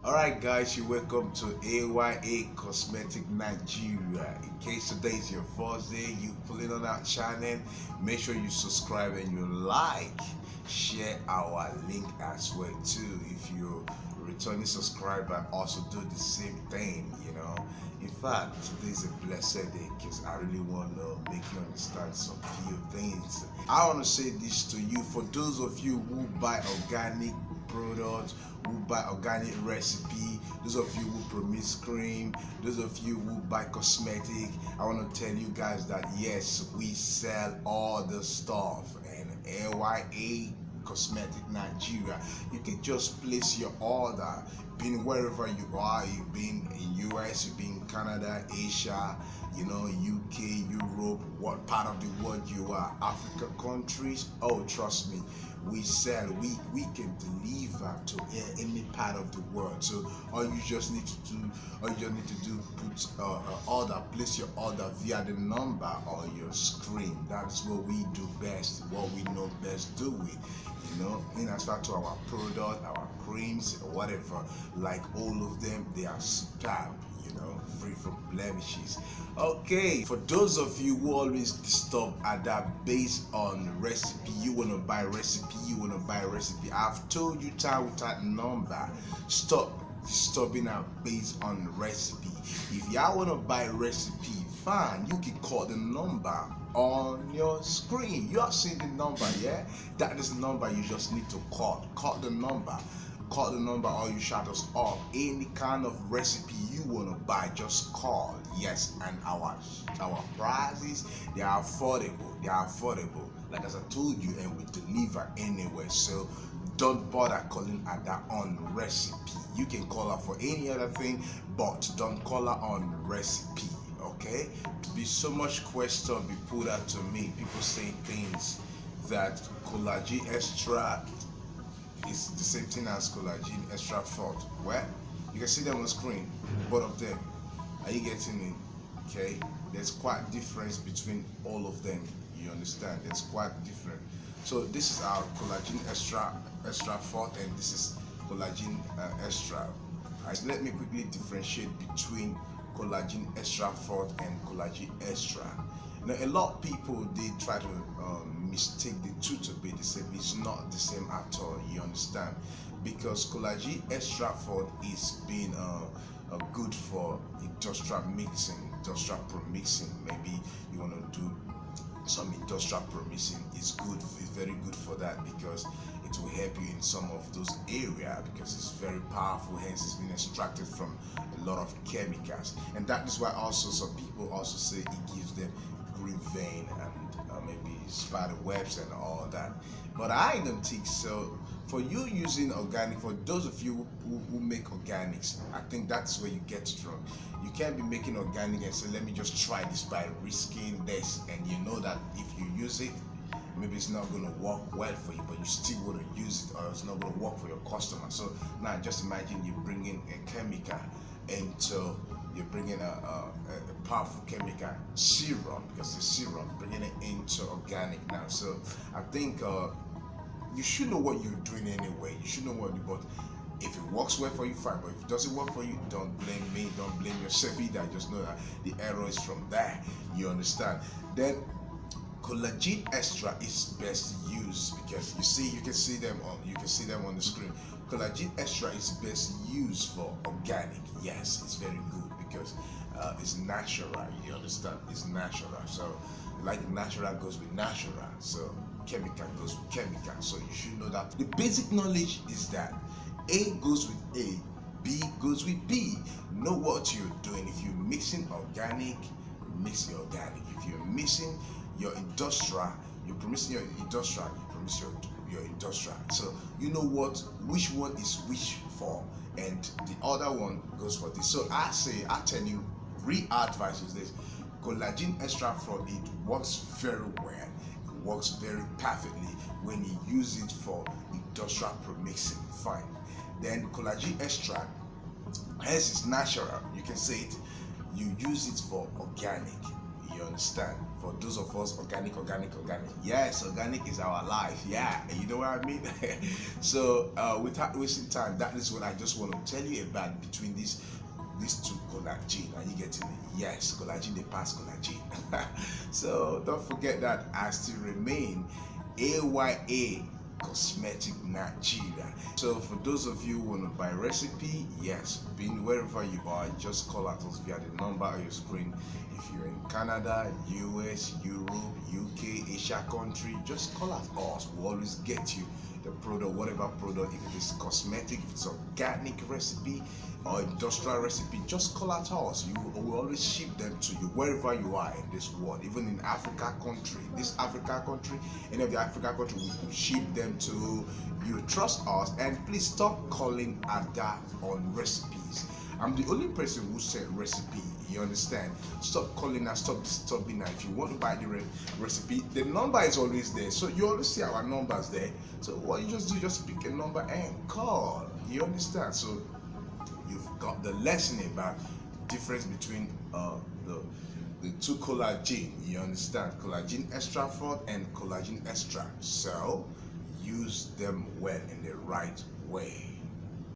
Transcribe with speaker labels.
Speaker 1: Alright guys, you're welcome to AYA Cosmetic Nigeria. In case today is your first day, you pulling on our channel, make sure you subscribe and you like, share our link as well too. If you're a returning subscriber, also do the same thing, In fact, today is a blessed day because I really want to make you understand some few things. I want to say this to you, for those of you who buy organic products, who buy organic recipe, those of you who promise cream, those of you who buy cosmetic, I want to tell you guys that yes, we sell all the stuff. And AYA Cosmetic Nigeria, you can just place your order, being wherever you are. You've been in US, you've been in Canada, Asia, UK, Europe, what part of the world you are, Africa countries. Oh, trust me, we sell, we can deliver to any part of the world. So all you just need to do, put order, place your order via the number on your screen. That's what we do best, what we know best doing. In respect to our product, our creams, or whatever, like all of them, they are stamped, free from blemishes. Okay, for those of you who always stop at that based on recipe, you want to buy recipe, I've told you time without number, stop disturbing our based on recipe. If y'all want to buy recipe, fine, you can call the number on your screen. You are seeing the number, yeah? That is the number you just need to call. Call the number, or you shout us up. Any kind of recipe you want to buy, just call. Yes, and our prices, they are affordable, like as I told you, and we deliver anywhere. So don't bother calling at that on recipe. You can call her for any other thing, but don't call her on recipe. Okay, be so much question be put out to me, people saying things that Collagen Extra is the same thing as Collagen Extra Forte. Well, you can see them on the screen, both of them. Are you getting me? Okay, there's quite difference between all of them. You understand? There's quite different. So this is our Collagen Extra Forte, and this is Collagen Extra. Right, let me quickly differentiate between Collagen Extra Forte and Collagen Extra. Now, a lot of people, they try to mistake the two to be the same. It's not the same at all. You understand? Because Collagen Extra Forte is being good for industrial mixing, industrial promixing. Maybe you want to do some industrial promixing. It's very good for that, because it will help you in some of those areas, because it's very powerful, hence it's been extracted from a lot of chemicals. And that is why also some people also say it gives them green vein and maybe spider webs and all that, but I don't think so. For you using organic, for those of you who make organics, I think that's where you get it wrong. You can't be making organic and say, let me just try this by risking this, and you know that if you use it, maybe it's not going to work well for you, but you still want to use it, or it's not going to work for your customer. So now just imagine you bringing a chemical into, you're bringing a powerful chemical, serum, because it's serum, bringing it into organic now. So I think you should know what you're doing anyway. You should know what you bought. If it works well for you, fine, but if it doesn't work for you, don't blame me, don't blame yourself either. Just know that the error is from there. You understand? Then Collagen Extra is best used, because you can see them on the screen. Collagen Extra is best used for organic. Yes, it's very good because it's natural. You understand? It's natural. So like natural goes with natural, so chemical goes with chemical. So you should know that. The basic knowledge is that A goes with A, B goes with B. Know what you're doing. If you're mixing organic, mix the organic. If you're mixing your industrial, you're promising your industrial, you promise your industrial. So you know which one is which for, and the other one goes for this. So I tell you, advice is this: Collagen Extra Forte, it works very well. It works very perfectly when you use it for industrial promixing. Fine. Then Collagen Extra, hence it's natural. You can say it. You use it for organic. You understand? For those of us, organic. Yes, organic is our life. Yeah, you know what I mean. So without wasting time, that is what I just want to tell you about between these two collagen. Are you getting it? Yes, collagen, they pass collagen. So don't forget that I still remain AYA Cosmetic Nigeria. So for those of you who want to buy recipe, yes, being wherever you are, just call out us via the number on your screen. If you're in Canada, US, Europe, UK, Asia country, just call out us. We'll always get you the product, whatever product. If it is cosmetic, if it's organic recipe or industrial recipe, just call out us. We will always ship them to you wherever you are in this world. Even in Africa country, any of the Africa country, we will ship them to you. Trust us, and please stop calling Ada on recipes. I'm the only person who said recipe. You understand? Stop calling her, stop disturbing her. If you want to buy the recipe, the number is always there. So you always see our numbers there. So what you just do, just pick a number and call. You understand? So you've got the lesson about difference between the two collagen. You understand? Collagen extra fort and collagen extra. So use them well in the right way.